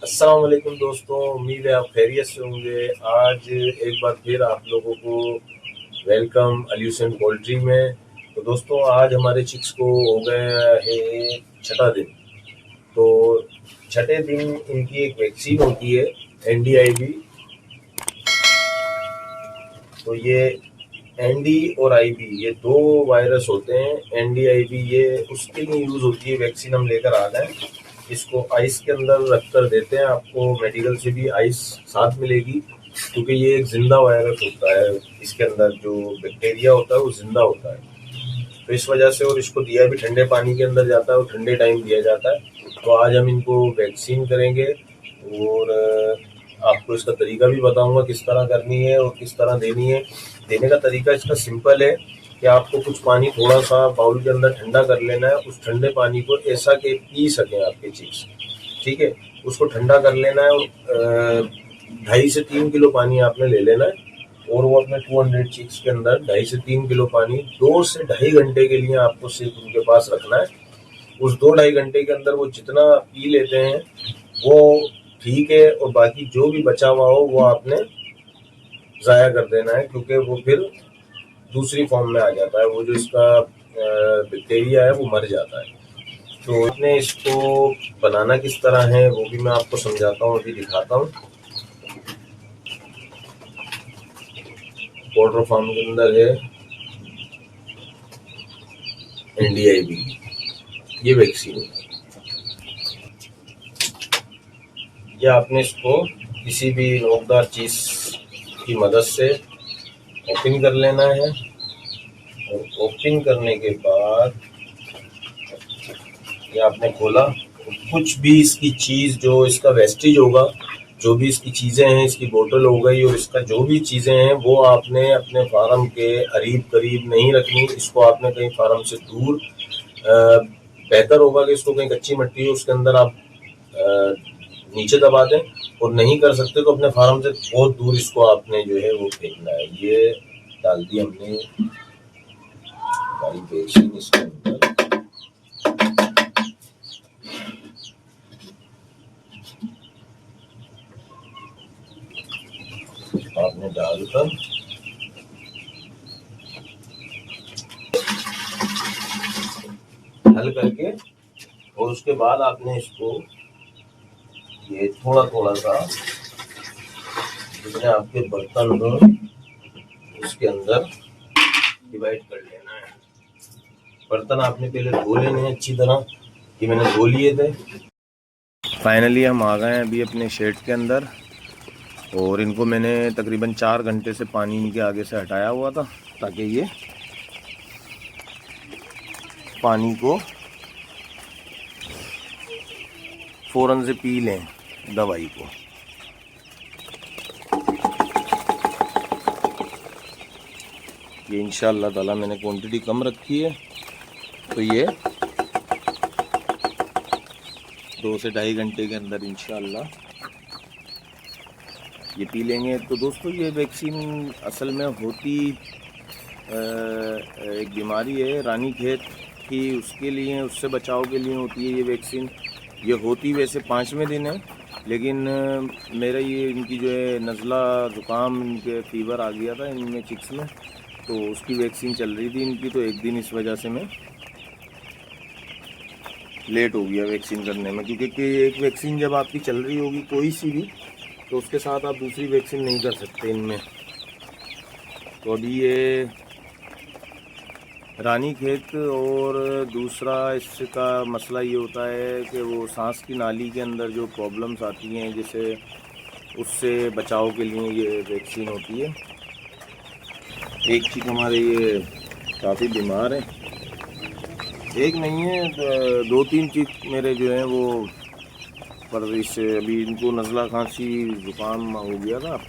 अस्सलाम वालेकुम दोस्तों, उम्मीद है आप खैरियत से होंगे। आज एक बार फिर आप लोगों को वेलकम अल्यूशन पोल्ट्री में। तो दोस्तों आज हमारे चिक्स को हो गया है छठा दिन। तो छठे दिन इनकी एक वैक्सीन होती है, NDIV। तो ये ND और IB ये दो वायरस होते हैं। NDIV ये उसके लिए यूज़ होती है वैक्सीन, हम लेकर आ गए। इसको आइस के अंदर रख कर देते हैं, आपको मेडिकल से भी आइस साथ मिलेगी, क्योंकि ये एक जिंदा वायरस होता है। इसके अंदर जो बैक्टीरिया होता है वो जिंदा होता है, तो इस वजह से। और इसको दिया भी ठंडे पानी के अंदर जाता है और ठंडे टाइम दिया जाता है। तो आज हम इनको वैक्सीन करेंगे और आपको इसका तरीका भी बताऊंगा किस तरह करनी है और किस तरह देनी है। देने का तरीका इसका सिंपल है कि आपको कुछ पानी थोड़ा सा बाउल के अंदर ठंडा कर लेना है। उस ठंडे पानी को ऐसा कि पी सकें आपके चिक्स, ठीक है। उसको ठंडा कर लेना है और 2.5 से 3 किलो पानी आपने ले लेना है। और वो अपने 200 चिक्स के अंदर 2.5 से 3 किलो पानी 2 से ढाई घंटे के लिए आपको सिर्फ उनके पास रखना है। उस 2-2.5 घंटे के अंदर वो जितना पी लेते हैं वो ठीक है, और बाकी जो भी बचा हुआ हो वो आपने ज़ाया कर देना है, क्योंकि वो फिर दूसरी फॉर्म में आ जाता है। वो जो इसका बैक्टीरिया है वो मर जाता है। तो इसने इसको बनाना किस तरह है वो भी मैं आपको समझाता हूँ, अभी दिखाता हूँ। पोल्ट्री फार्म के अंदर है NDIV, ये वैक्सीन है। ये आपने इसको किसी भी नोकदार चीज़ की मदद से ओपन कर लेना है। और ओपन करने के बाद ये आपने खोला, कुछ भी इसकी चीज़ जो इसका वेस्टेज होगा, जो भी इसकी चीज़ें हैं, इसकी बोतल हो गई और इसका जो भी चीज़ें हैं, वो आपने अपने फार्म के करीब करीब नहीं रखनी। इसको आपने कहीं फार्म से दूर, बेहतर होगा कि इसको कहीं कच्ची मिट्टी हो उसके अंदर आप नीचे दबा दें। और नहीं कर सकते तो अपने फार्म से बहुत दूर इसको आपने जो है वो फेंकना है। ये डाल दी हमने हमारी वैक्सीन इसके अंदर। आपने डालकर हल करके, और उसके बाद आपने इसको ये थोड़ा थोड़ा सा जितने आपके बर्तन हो उसके अंदर डिवाइड कर लेना है। बर्तन आपने पहले धो लेने हैं अच्छी तरह, कि मैंने धो लिए थे। फाइनली हम आ गए हैं अभी अपने शेड के अंदर, और इनको मैंने तकरीबन 4 घंटे से पानी इनके आगे से हटाया हुआ था, ताकि ये पानी को फ़ौरन से पी लें दवाई को। ये इंशाअल्लाह ताला मैंने क्वांटिटी कम रखी है, तो ये 2 से ढाई घंटे के अंदर इंशाअल्लाह ये पी लेंगे। तो दोस्तों ये वैक्सीन असल में होती एक बीमारी है रानीखेत की, उसके लिए, उससे बचाव के लिए होती है ये वैक्सीन। ये होती वैसे 5वें दिन है, लेकिन मेरा ये इनकी जो है नज़ला ज़ुकाम, इनके फीवर आ गया था इनमें चिक्स में, तो उसकी वैक्सीन चल रही थी इनकी। तो एक दिन इस वजह से मैं लेट हो गया वैक्सीन करने में, क्योंकि एक वैक्सीन जब आपकी चल रही होगी कोई सी भी, तो उसके साथ आप दूसरी वैक्सीन नहीं कर सकते इनमें। तो अभी ये रानीखेत, और दूसरा इसका मसला ये होता है कि वो सांस की नाली के अंदर जो प्रॉब्लम्स आती हैं, जैसे उससे बचाव के लिए ये वैक्सीन होती है। एक चीज़ हमारे ये काफ़ी बीमार है, एक नहीं है, 2-3 चीज़ मेरे जो हैं वो, पर इससे अभी इनको नज़ला खांसी ज़ुकाम हो गया था,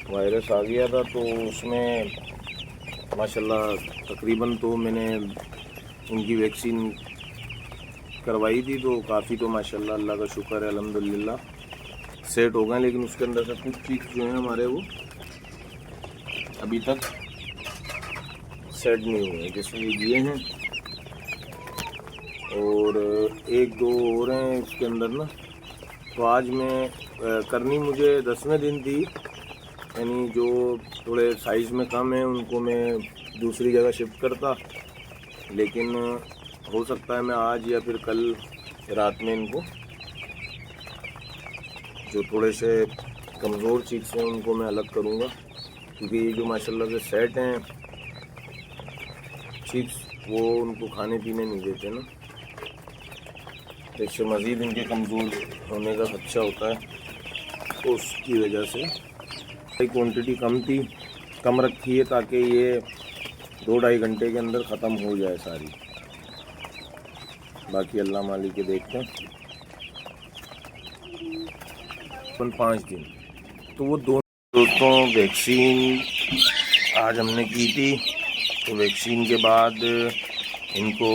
वायरस आ गया था। तो उसमें माशाल्लाह तकरीबन तो मैंने उनकी वैक्सीन करवाई थी, तो काफ़ी तो माशाल्लाह अल्लाह का शुक्र है, अल्हम्दुलिल्लाह सेट हो गए। लेकिन उसके अंदर से कुछ चीज़ जो है हमारे वो अभी तक सेट नहीं हुए, जैसे ये हैं, और 1-2 और हैं इसके अंदर ना, तो आज मैं करनी मुझे 10वें दिन थी, यानी जो थोड़े साइज़ में कम है उनको मैं दूसरी जगह शिफ्ट करता, लेकिन हो सकता है मैं आज या फिर कल रात में इनको जो थोड़े से कमज़ोर चिक्स हैं उनको मैं अलग करूँगा, क्योंकि ये जो माशाल्लाह से सेट हैं चिक्स वो उनको खाने पीने नहीं देते ना, तो इससे मज़ीद इनके कमज़ोर होने का खदशा होता है। तो उसकी वजह से क्वांटिटी कम रखी है ताकि ये 2-2.5 घंटे के अंदर ख़त्म हो जाए सारी। बाकी अल्लाह मालिक के देखते हैं। 5 दिन तो वो दोस्तों वैक्सीन आज हमने की थी। तो वैक्सीन के बाद इनको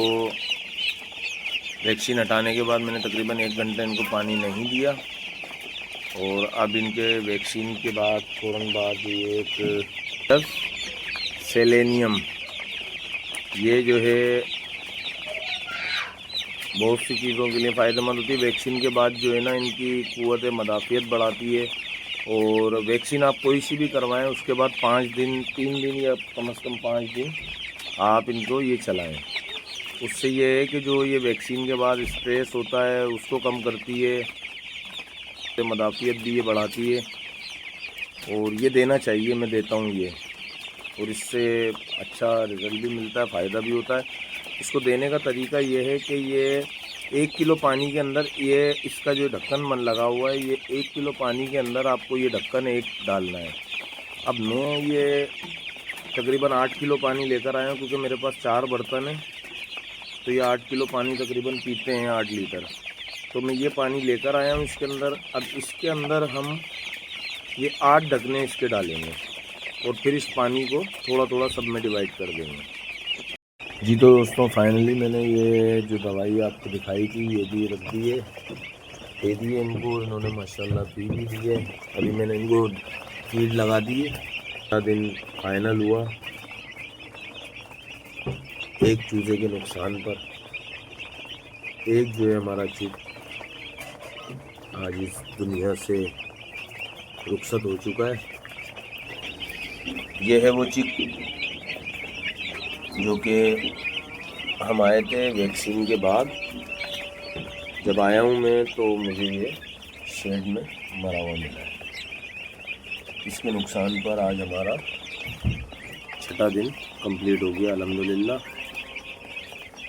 वैक्सीन हटाने के बाद मैंने तकरीबन 1 घंटा इनको पानी नहीं दिया, और अब इनके वैक्सीन के बाद फ़ौरन बाद ये एक सेलेनियम, ये जो है बहुत सी चीज़ों के लिए फ़ायदेमंद होती है। वैक्सीन के बाद जो है ना इनकी क़ुव्वत मदाफ़ियत बढ़ाती है, और वैक्सीन आप कोई सी भी करवाएं उसके बाद 5 दिन 3 दिन या कम से कम 5 दिन आप इनको ये चलाएं। उससे ये है कि जो ये वैक्सीन के बाद स्ट्रेस होता है उसको कम करती है, मदाफ़ियत भी ये बढ़ाती है, और ये देना चाहिए, मैं देता हूँ ये, और इससे अच्छा रिज़ल्ट भी मिलता है, फ़ायदा भी होता है। इसको देने का तरीका ये है कि ये 1 किलो पानी के अंदर ये इसका जो ढक्कन मन लगा हुआ है, ये 1 किलो पानी के अंदर आपको ये ढक्कन एक डालना है। अब मैं ये तकरीबन 8 किलो पानी लेकर आया हूँ, क्योंकि मेरे पास 4 बर्तन हैं, तो ये 8 किलो पानी तकरीबन पीते हैं 8 लीटर। तो मैं ये पानी लेकर आया हूँ इसके अंदर। अब इसके अंदर हम ये 8 ढकने इसके डालेंगे, और फिर इस पानी को थोड़ा थोड़ा सब में डिवाइड कर देंगे। जी तो दोस्तों फाइनली मैंने ये जो दवाई आपको दिखाई थी ये भी रख दी है, दे दी है इनको, इन्होंने माशाल्लाह पी भी दी है। अभी मैंने इनको फीड लगा दी है। 4 दिन फाइनल हुआ एक चूजे के नुकसान पर। एक जो है हमारा चिक आज इस दुनिया से रुखसत हो चुका है। ये है वो चिक जो कि हम आए थे वैक्सीन के बाद। जब आया हूँ मैं तो मुझे ये शेड में मरा हुआ मिला है। इसके नुकसान पर आज हमारा 6वां दिन कंप्लीट हो गया अल्हम्दुलिल्लाह।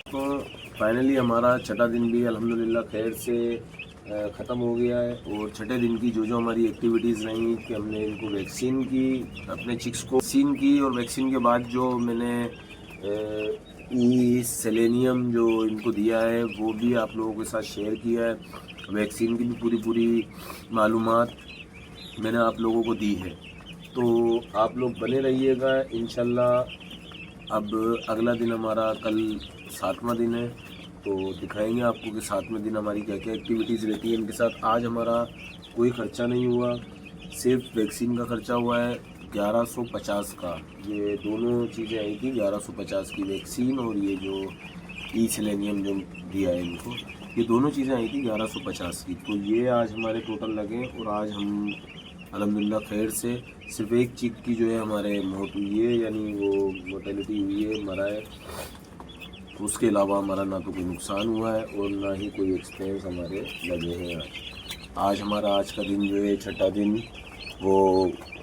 तो फाइनली हमारा 6वां दिन भी अल्हम्दुलिल्लाह खैर से ख़त्म हो गया है। और 6ठे दिन की जो हमारी एक्टिविटीज़ रही कि हमने इनको वैक्सीन की, अपने चिक्स को वैक्सीन की, और वैक्सीन के बाद जो मैंने सेलेनियम जो इनको दिया है वो भी आप लोगों के साथ शेयर किया है। वैक्सीन की भी पूरी मालूमात मैंने आप लोगों को दी है। तो आप लोग बने रहिएगा इंशाल्लाह। अब अगला दिन हमारा कल 7वां दिन है, तो दिखाएंगे आपको कि 7वें दिन हमारी क्या क्या एक्टिविटीज़ रहती है इनके साथ। आज हमारा कोई ख़र्चा नहीं हुआ, सिर्फ वैक्सीन का ख़र्चा हुआ है 1150 का। ये दोनों चीज़ें आई थी 1150 की, वैक्सीन और ये जो सेलेनियम जो दिया है इनको, ये दोनों चीज़ें आई थी 1150 की। तो ये आज हमारे टोटल लगे, और आज हम अल्हम्दुलिल्लाह खैर से सिर्फ एक चिक की जो है हमारे मौत हुई है, यानी वो मोर्टेलिटी हुई है, मरा है। उसके अलावा हमारा ना तो कोई नुकसान हुआ है और ना ही कोई एक्सपेंस हमारे लगे हैं। आज हमारा आज का दिन जो है 6ठा दिन वो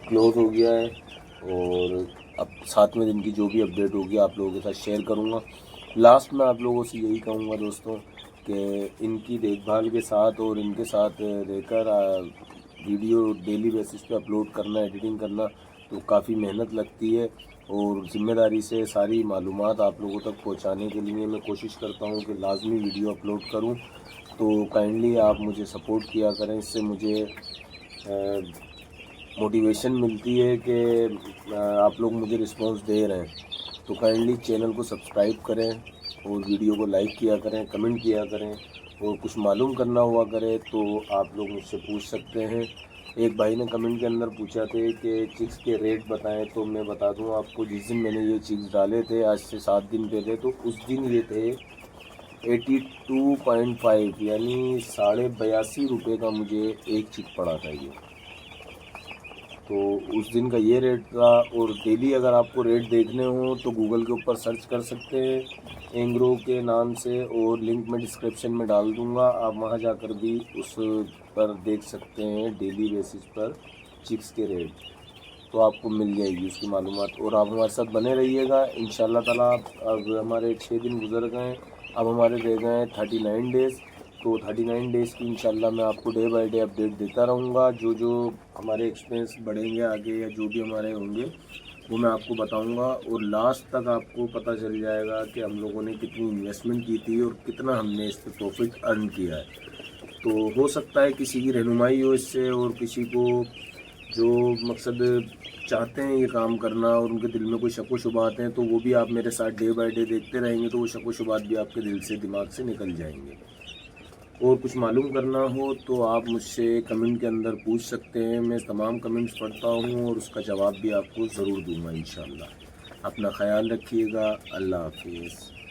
क्लोज हो गया है, और अब 7वें दिन की जो भी अपडेट होगी आप लोगों के साथ शेयर करूंगा। लास्ट में आप लोगों से यही कहूंगा दोस्तों कि इनकी देखभाल के साथ और इनके साथ रहकर वीडियो डेली बेसिस पे अपलोड करना, एडिटिंग करना तो काफ़ी मेहनत लगती है, और ज़िम्मेदारी से सारी मालूमात आप लोगों तक पहुंचाने के लिए मैं कोशिश करता हूं कि लाजमी वीडियो अपलोड करूं। तो काइंडली आप मुझे सपोर्ट किया करें, इससे मुझे मोटिवेशन मिलती है कि आप लोग मुझे रिस्पांस दे रहे हैं। तो काइंडली चैनल को सब्सक्राइब करें और वीडियो को लाइक किया करें, कमेंट किया करें, और कुछ मालूम करना हुआ करे तो आप लोग मुझसे पूछ सकते हैं। एक भाई ने कमेंट के अंदर पूछा थे कि चिक्स के रेट बताएं, तो मैं बता दूं आपको। जिस दिन मैंने ये चिक्स डाले थे आज से 7 दिन पहले, तो उस दिन ये थे 82.5 यानी 82.5 रुपये का मुझे एक चिक पड़ा था ये। तो उस दिन का ये रेट था। और डेली अगर आपको रेट देखने हो तो गूगल के ऊपर सर्च कर सकते हैं एंग्रो के नाम से, और लिंक मैं डिस्क्रिप्शन में डाल दूँगा, आप वहाँ जाकर भी उस पर देख सकते हैं डेली बेसिस पर चिक्स के रेट, तो आपको मिल जाएगी उसकी मालूमात। और आप हमारे साथ बने रहिएगा इंशाल्लाह ताला। अब हमारे 6 दिन गुजर गए, अब हमारे रह गए हैं 39 डेज़। तो 39 डेज़ की इंशाल्लाह मैं आपको डे बाय डे अपडेट देता रहूँगा। जो हमारे एक्सपेंस बढ़ेंगे आगे या जो भी हमारे होंगे वो मैं आपको बताऊँगा, और लास्ट तक आपको पता चल जाएगा कि हम लोगों ने कितनी इन्वेस्टमेंट की थी और कितना हमने इस पर प्रॉफिट अर्न किया है। तो हो सकता है किसी की रहनुमाई हो इससे, और किसी को जो मकसद चाहते हैं ये काम करना और उनके दिल में कोई शक व शुबात हैं, तो वो भी आप मेरे साथ डे बाय डे देखते रहेंगे तो वो शक व शुबात भी आपके दिल से दिमाग से निकल जाएंगे। और कुछ मालूम करना हो तो आप मुझसे कमेंट के अंदर पूछ सकते हैं, मैं तमाम कमेंट्स पढ़ता हूँ और उसका जवाब भी आपको ज़रूर दूँगा इंशाल्लाह। अपना ख्याल रखिएगा। अल्लाह हाफिज़।